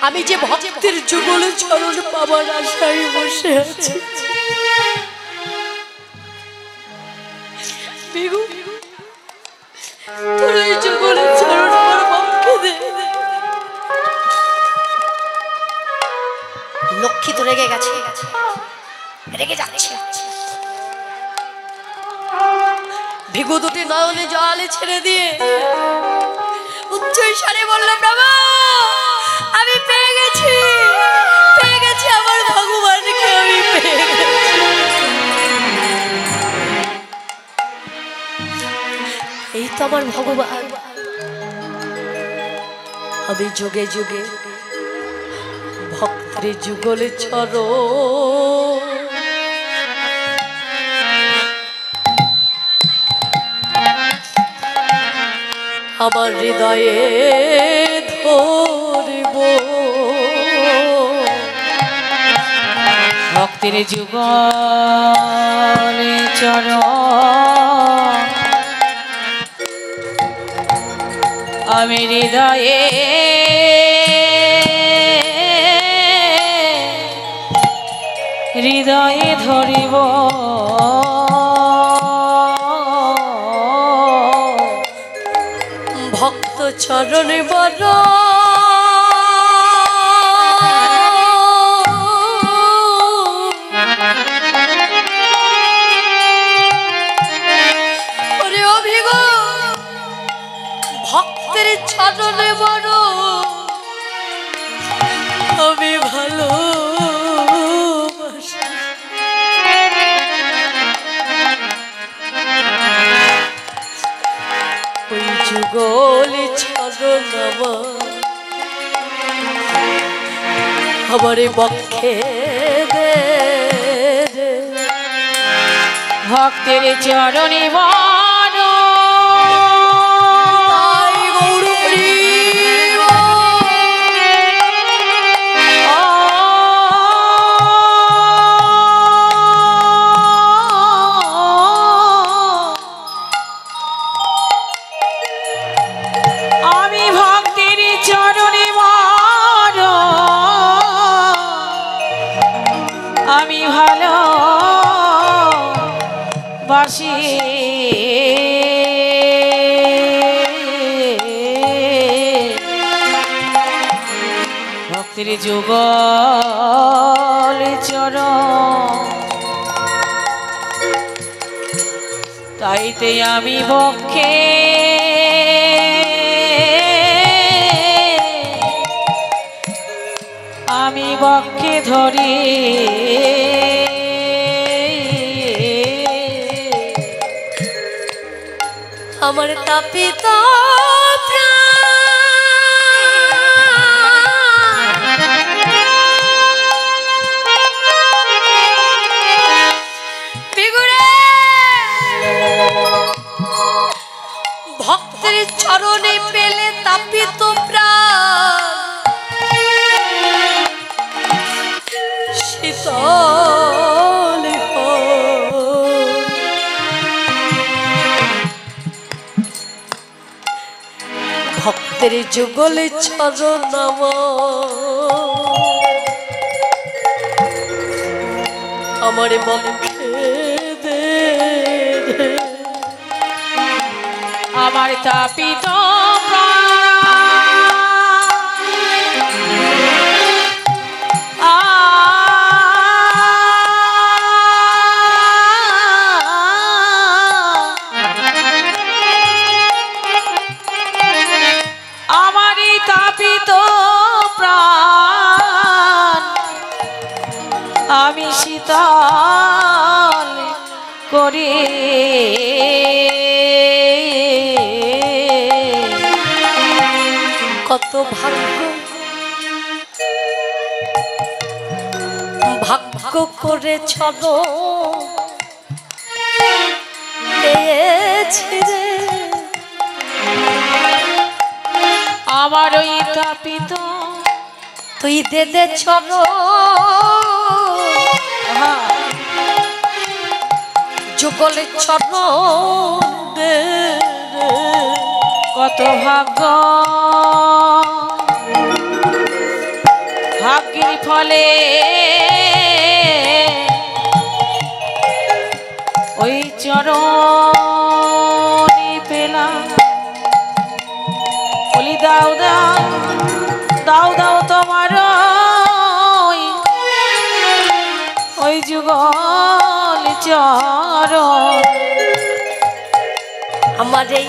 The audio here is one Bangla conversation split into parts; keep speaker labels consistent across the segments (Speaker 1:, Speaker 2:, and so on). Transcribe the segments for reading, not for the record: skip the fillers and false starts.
Speaker 1: আমি যে ভক্তের যুগল চরণ পাবার আশায় বসে আছি। তোর এই যুগল চরণ আমার বাপকে দে। লক্ষ্মী তো রেগে গেছে, রেগে যাচ্ছে। ভিগু দুটি নয়নে জলে ছেড়ে দিয়ে উচ্চ স্বরে বলল, বাবা আমি পেয়ে গেছি, পেয়ে গেছি আমার ভগবানকে, আমি পেয়ে গেছি। এই তো আমার ভগবান। আমি যুগে যুগে ভক্তের যুগলে চরণ আমার হৃদয়ে ধরিব।
Speaker 2: ভক্তের যুগলে চরণ আমি হৃদয়ে হৃদয়ে ধরিব।
Speaker 1: ভক্ত চরণে বড় ভক্তের চরণে বড় আমি ভালো। ওই যুগলে চরণ আমার বক্ষে দে।
Speaker 2: ভক্তের চরণে আমি ভালো বাসি। ভক্তের যুগল চরণ তাইতে আমি বক্ষে আমি বক্ষে ধরি।
Speaker 1: আমার তাপিত ভক্তের চরণে পেলে তাপিত প্রাণ শীতল ভক্তের যুগলে চরণ আমার বক্ষে দে।
Speaker 2: আমার তাপিত আমারই তাপিত প্রাণ আমি শীতল করি।
Speaker 1: কত ভাগ্য ভাগ্য করে চলো পেয়েছি রে
Speaker 2: আমার ওই তাপিত
Speaker 1: তুই দে দে চলো যুগলে চলো দে।
Speaker 2: কত ভাগ্য ফলে ওই চরণে পেলাম। বলি দাও দাও দাও দাও তোমার ওই যুগল চরণ।
Speaker 1: আমার এই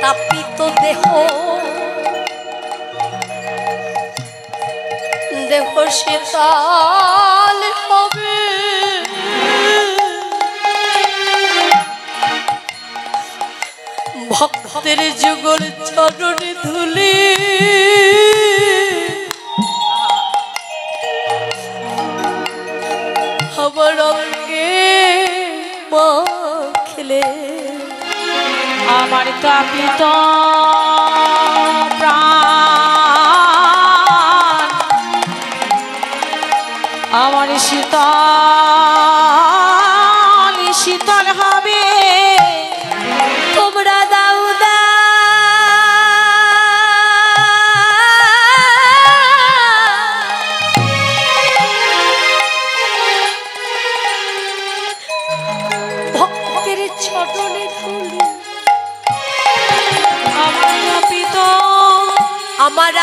Speaker 1: তাপিত দেহ দেহ শীতল হবে ভক্তের যুগল চরণে ধুলি আমার অঙ্গে মাখলে।
Speaker 2: আমার তাপিত প্রাণ আমার শীতল শীতল হবে।
Speaker 1: তোমরা দাও ভক্তের চরণে ধুলি
Speaker 2: আমার তাপিত
Speaker 1: আমার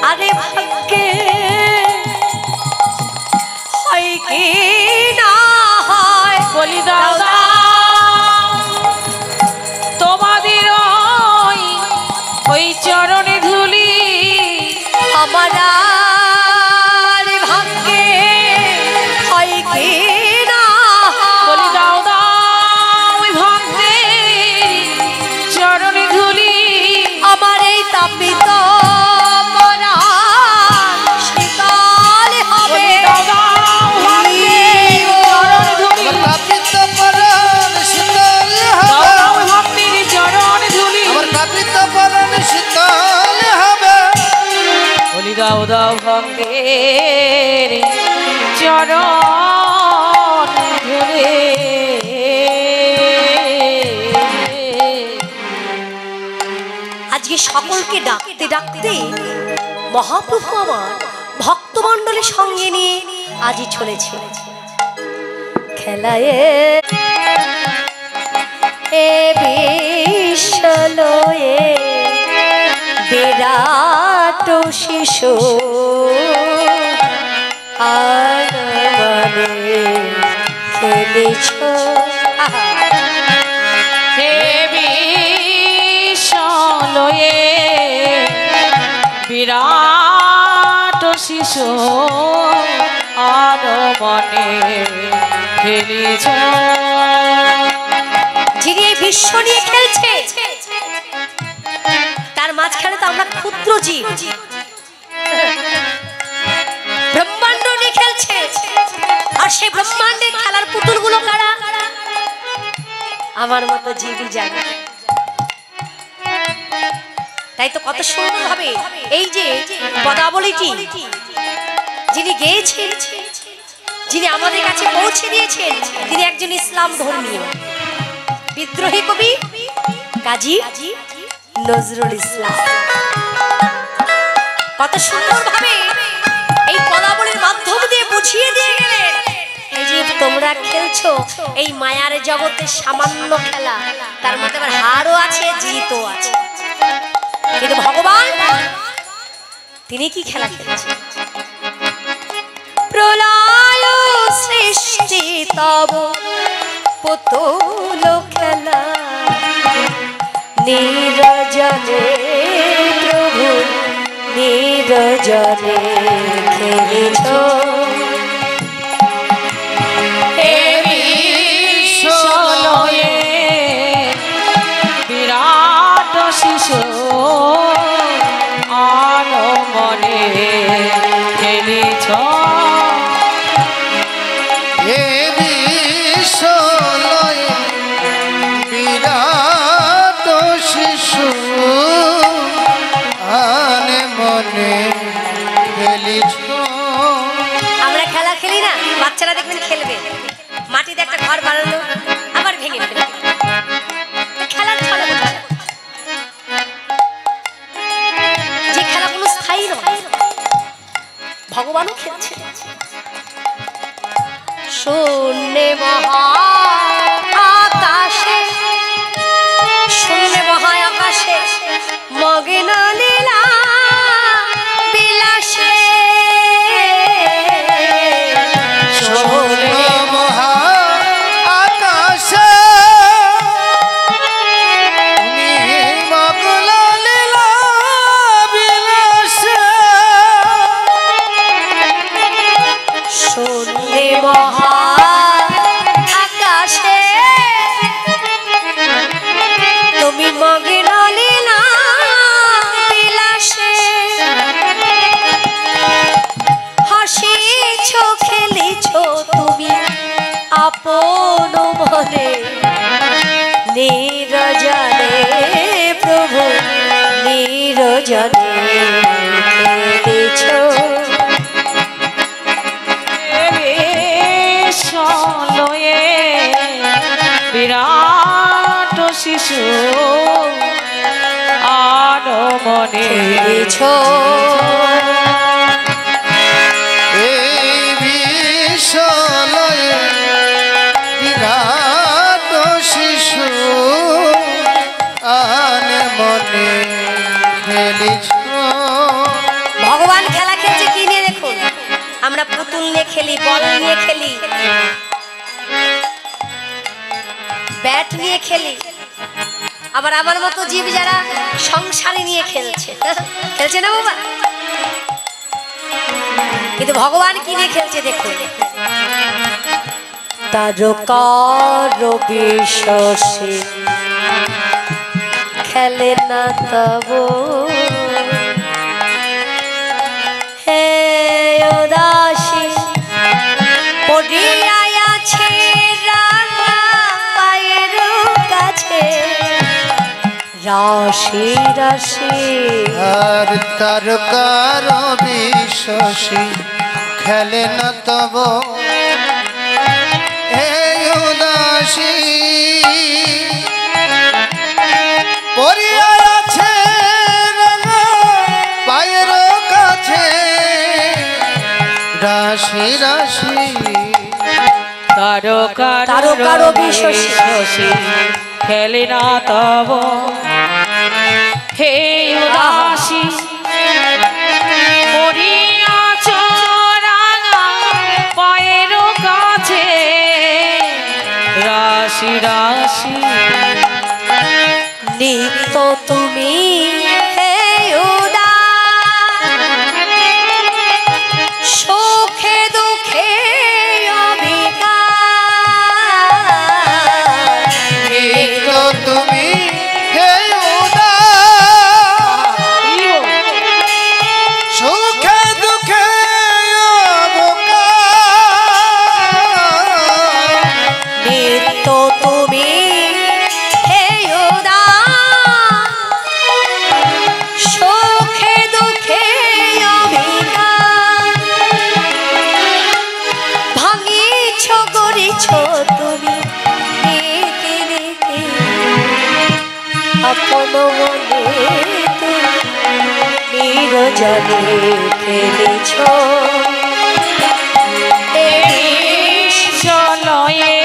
Speaker 1: আরে ভাগ্যে হয় কি না হয়।
Speaker 2: বলি দাও দাও তোমাদের ওই চরণে ধুলি
Speaker 1: আমার ভাগ্যে হয় কি না হয়।
Speaker 2: বলি দাও দাও ওই ভক্তের চরণে ধুলি
Speaker 1: আমার এই তাপিত শীতল হবে।
Speaker 2: দাও দাও ভক্তের চরণে ধুলি
Speaker 3: তাপিত পরাণ শীতল
Speaker 2: দাও
Speaker 3: হবে।
Speaker 2: দাও ভক্তের চরণে ধুলি
Speaker 3: আমার তাপিত পরাণ শীতল হবে।
Speaker 2: বলি দাও দাও ভক্তের চরণ ধুলি।
Speaker 1: আজকে সকলকে ডাকতে ডাকতে মহাপ্রভু আমার ভক্তমণ্ডলীর সঙ্গে নিয়ে আজই চলেছে খেলায় এ বিশ্বলয়ে বিরাট শিশু আর মানে খেলেছ।
Speaker 2: হে বিশ্বলয়ে বিরাট শিশু আর মনে খেলিছ।
Speaker 1: যিনি এই বিশ্ব নিয়ে খেলছে তার মাঝখানে তো আমরা ক্ষুদ্র জীব, ব্রহ্মাণ্ড নিয়ে খেলছে। আর সেই ব্রহ্মাণ্ডের খেলার পুতুলগুলো কারা? আমার মতো জীবই জানে। তাই তো কত সুন্দর ভাবে এই যে পদাবলীটি যিনি গেয়েছেন, যিনি আমাদের কাছে পৌঁছে দিয়েছেন, তিনি একজন ইসলাম ধর্মীয় বিদ্রোহী কবি কাজী নজরুল ইসলাম। কত সুন্দর ভাবে এই পদাবলীর মাধ্যম দিয়ে বুঝিয়ে দিয়ে গেলেন এই যে তোমরা খেলছো এই মায়ার জগতে সামান্য খেলা, তার মধ্যে আবার হারও আছে জিতও আছে। কিন্তু ভগবান তিনি কি খেলা খেলছেন? প্রলয় সৃষ্টি তব পুতুল খেলা নিরজনে প্রভু নিরজনে খেলেছ।
Speaker 2: বিশ্বলয়ে বিরাট শিশু আর মনে খেলিছ।
Speaker 3: হে বিশ্বলয়ে বিরাট শিশু আনে মনে খেলি
Speaker 1: ভগবানও খেলছে। শূন্যে মহা আকাশে, শূন্যে মহা আকাশে মগ্ন লীলা বিলাসে।
Speaker 3: শূন্য মহা আকাশে মগ্ন লীলা বিলাসে।
Speaker 1: শূন্যে মহা আকাশে তুমি মগ্ন লীলা বিলাসে। হাসিছ খেলিছ তুমি আপন মনে, নিরজনে প্রভু নিরজনে খেলিছ।
Speaker 2: চলয়ে বিরাট শিশু আনমনে
Speaker 1: খেলিছ।
Speaker 3: এই বিশ্বলয়ে বিরাট শিশু আনে মনে খেলিছ।
Speaker 1: ভগবান খেলা খেলছে কি নিয়ে দেখুন। আমরা পুতুল নিয়ে খেলি, বল নিয়ে খেলি, ব্যাট নিয়ে খেলি, আবার আমার মতো জীব যারা সংসারে নিয়ে খেলছে, খেলছে না বাবা? কিন্তু ভগবান কি নিয়ে খেলছে দেখুন। তারকার বিশ্বাসে খেলে না তব, হে উদাসী পড়িয়া আছে রাঙা পায়ের কাছে রাশি রাশি।
Speaker 3: আর তারকার বিশ্বাসী খেলে না তব এই উদাসী। পড়িয়া আছে রাঙা পায়ের কাছে রাশি রাশি।
Speaker 2: তারকার বিশ্বাসী খেলে না তব, হে উদাসী পড়িয়াছ রাঙা পায়ের কাছে রাশি রাশি।
Speaker 1: নিত্য তুমি হে উদাস, সুখে দুঃখে অভিজ্ঞান।
Speaker 3: নিত্য তুমি হে উদাস, সুখে দুঃখে অবকাশ।
Speaker 1: নিত্য তুমি হে উদাস, সুখে দুঃখে অভিজ্ঞান। ভাঙিছ গড়িছ তুমি নীতি নীতি, আপন মনে তুমি নিরজনে খেলিছ।
Speaker 2: চলয়ে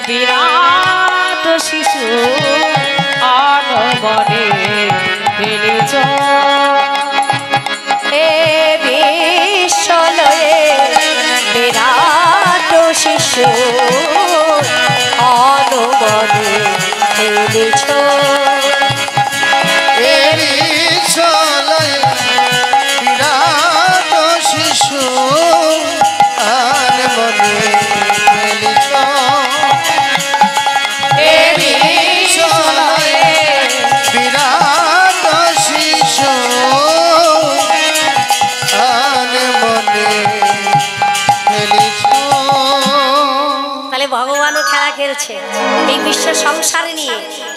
Speaker 2: বিরাট শিশু আনমনে খেলিছ।
Speaker 1: হে বিশ্বলয়ে বিরাট শিশু অনুমনে খেলিছ।
Speaker 3: এরি চলয় বিরাট শিশু আর মনে খেলিছ। এরি চলয় বিরাট শিশু আর মনে খেলিছ।
Speaker 1: তাহলে ভগবানও খেলা খেলছে এই বিশ্ব সংসারে নিয়ে।